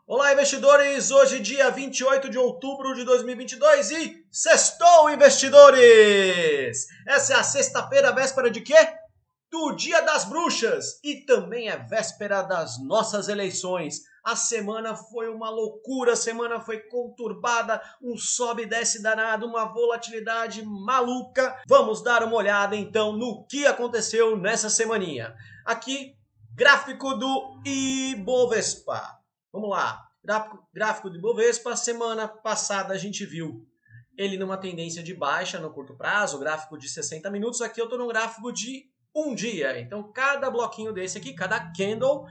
Olá, investidores! Hoje, dia 28 de outubro de 2022 e sextou, investidores! Essa é a sexta-feira, véspera de quê? Do Dia das Bruxas e também é véspera das nossas eleições. A semana foi uma loucura, a semana foi conturbada, um sobe e desce danado, uma volatilidade maluca. Vamos dar uma olhada então no que aconteceu nessa semaninha. Aqui, gráfico do Ibovespa. Vamos lá, gráfico do Ibovespa, semana passada a gente viu ele numa tendência de baixa no curto prazo, gráfico de 60 minutos, aqui eu estou no gráfico de um dia. Então cada bloquinho desse aqui, cada candle,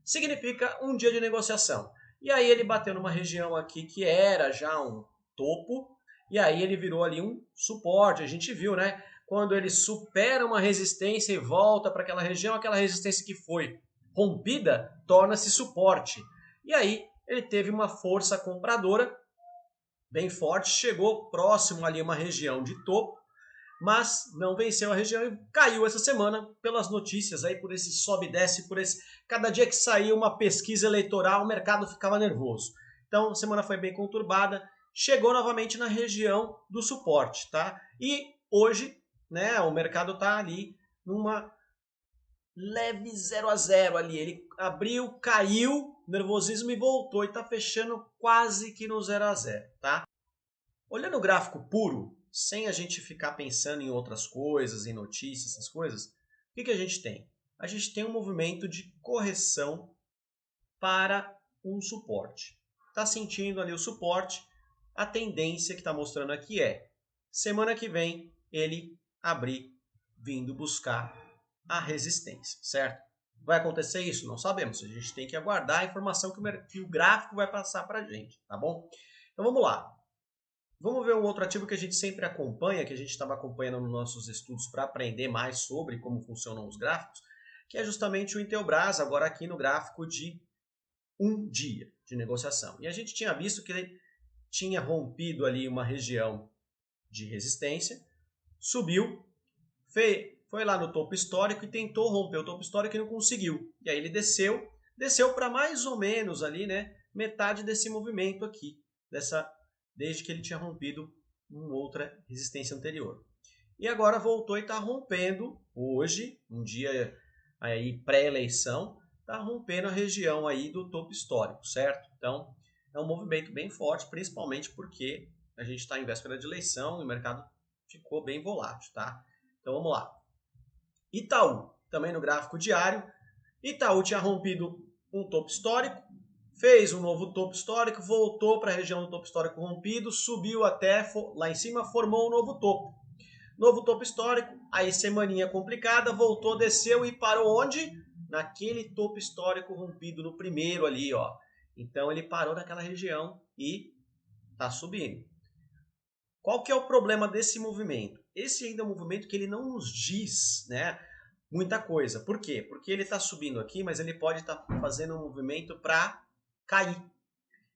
significa um dia de negociação. E aí ele bateu numa região aqui que era já um topo, e aí ele virou ali um suporte, a gente viu, né? Quando ele supera uma resistência e volta para aquela região, aquela resistência que foi rompida torna-se suporte. E aí ele teve uma força compradora bem forte, chegou próximo ali a uma região de topo, mas não venceu a região e caiu essa semana pelas notícias aí, por esse sobe e desce, por esse cada dia que saía uma pesquisa eleitoral, o mercado ficava nervoso. Então, a semana foi bem conturbada, chegou novamente na região do suporte, tá? E hoje, né, o mercado tá ali numa leve 0 a 0 ali, ele abriu, caiu, nervosismo e voltou e tá fechando quase que no 0 a 0, tá? Olhando o gráfico puro, sem a gente ficar pensando em outras coisas, em notícias, essas coisas, o que a gente tem? A gente tem um movimento de correção para um suporte. Está sentindo ali o suporte, a tendência que está mostrando aqui é, semana que vem, ele abrir, vindo buscar a resistência, certo? Vai acontecer isso? Não sabemos. A gente tem que aguardar a informação que o gráfico vai passar para a gente, tá bom? Então vamos lá. Vamos ver um outro ativo que a gente sempre acompanha, que a gente estava acompanhando nos nossos estudos para aprender mais sobre como funcionam os gráficos, que é justamente o Intelbras, agora aqui no gráfico de um dia de negociação. E a gente tinha visto que ele tinha rompido ali uma região de resistência, subiu, foi lá no topo histórico e tentou romper o topo histórico e não conseguiu. E aí ele desceu para mais ou menos ali, né, metade desse movimento aqui, desde que ele tinha rompido uma outra resistência anterior. E agora voltou e está rompendo, hoje, um dia aí pré-eleição, está rompendo a região aí do topo histórico, certo? Então, é um movimento bem forte, principalmente porque a gente está em véspera de eleição e o mercado ficou bem volátil, tá? Então, vamos lá. Itaú, também no gráfico diário. Itaú tinha rompido um topo histórico, fez um novo topo histórico, voltou para a região do topo histórico rompido, subiu até lá em cima, formou um novo topo. Novo topo histórico, aí semaninha complicada, voltou, desceu e parou onde? Naquele topo histórico rompido no primeiro ali, ó. Então ele parou naquela região e tá subindo. Qual que é o problema desse movimento? Esse ainda é um movimento que ele não nos diz, né, muita coisa. Por quê? Porque ele está subindo aqui, mas ele pode estar fazendo um movimento para cair.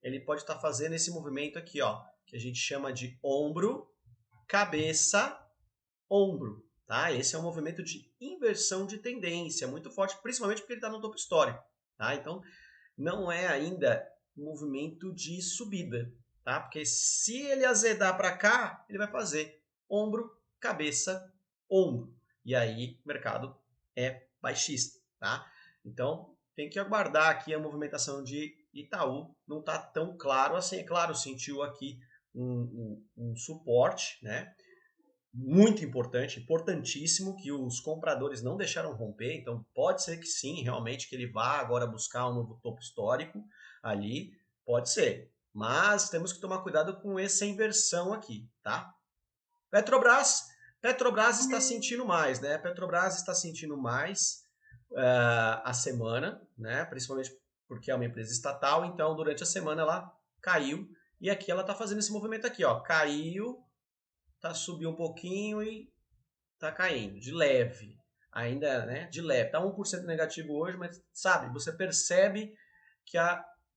Ele pode estar fazendo esse movimento aqui, ó, que a gente chama de ombro, cabeça, ombro, tá? Esse é um movimento de inversão de tendência, muito forte, principalmente porque ele está no topo histórico, tá? Então, não é ainda um movimento de subida, tá? Porque se ele azedar para cá, ele vai fazer ombro, cabeça, ombro. E aí o mercado é baixista, tá? Então, tem que aguardar aqui a movimentação de Itaú. Não está tão claro assim. É claro, sentiu aqui um suporte, né? Muito importante, importantíssimo, que os compradores não deixaram romper, então pode ser que sim, realmente, que ele vá agora buscar um novo topo histórico ali, pode ser, mas temos que tomar cuidado com essa inversão aqui, tá? Petrobras está sentindo mais, né? Petrobras está sentindo mais a semana, né? Principalmente porque é uma empresa estatal, então durante a semana ela caiu, e aqui ela está fazendo esse movimento aqui, ó, caiu, tá subiu um pouquinho e tá caindo, de leve. Ainda, né, de leve. Tá 1% negativo hoje, mas sabe, você percebe que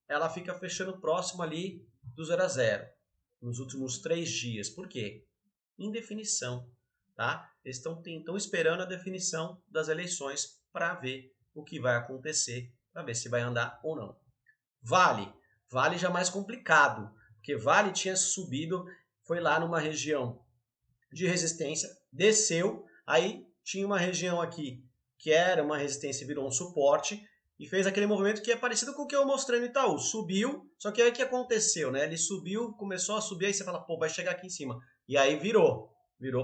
ela fica fechando próximo ali do 0 a 0 nos últimos 3 dias. Por quê? Indefinição, tá? Eles estão esperando a definição das eleições para ver o que vai acontecer, para ver se vai andar ou não. Vale. Vale já mais complicado, porque Vale tinha subido, foi lá numa região de resistência, desceu, aí tinha uma região aqui que era uma resistência e virou um suporte, e fez aquele movimento que é parecido com o que eu mostrei no Itaú. Subiu, só que aí o que aconteceu, né? Ele subiu, começou a subir, aí você fala, pô, vai chegar aqui em cima. E aí virou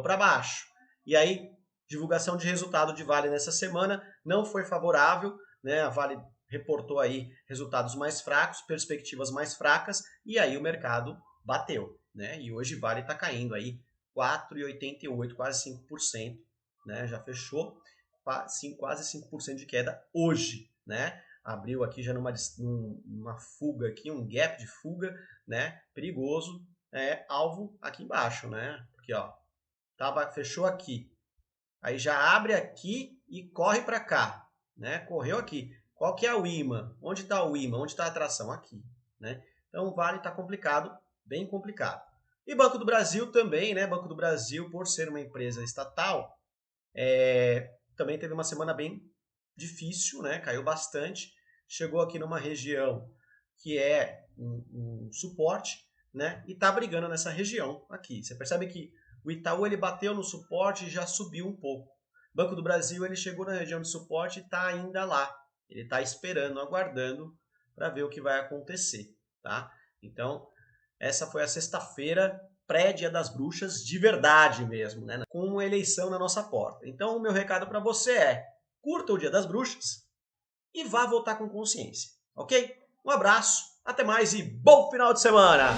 para baixo. E aí, divulgação de resultado de Vale nessa semana não foi favorável, né? A Vale reportou aí resultados mais fracos, perspectivas mais fracas, e aí o mercado bateu, né? E hoje Vale está caindo aí 4,88, quase 5%, né? Já fechou quase 5% de queda hoje, né? Abriu aqui já numa fuga aqui, um gap de fuga, né? Perigoso, alvo aqui embaixo, né? Porque ó, fechou aqui, aí já abre aqui e corre para cá, né? Correu aqui. Qual que é o imã? Onde está o imã? Onde está a atração? Aqui, né? Então o Vale está complicado, bem complicado. E Banco do Brasil também, né? Banco do Brasil, por ser uma empresa estatal, também teve uma semana bem difícil, né? Caiu bastante, chegou aqui numa região que é um suporte, né? E tá brigando nessa região aqui. Você percebe que o Itaú ele bateu no suporte e já subiu um pouco. Banco do Brasil ele chegou na região de suporte e está ainda lá. Ele está esperando, aguardando para ver o que vai acontecer, tá? Então, essa foi a sexta-feira, pré-dia das bruxas, de verdade mesmo, né? Com uma eleição na nossa porta. Então, o meu recado para você é: curta o Dia das Bruxas e vá votar com consciência, ok? Um abraço, até mais e bom final de semana!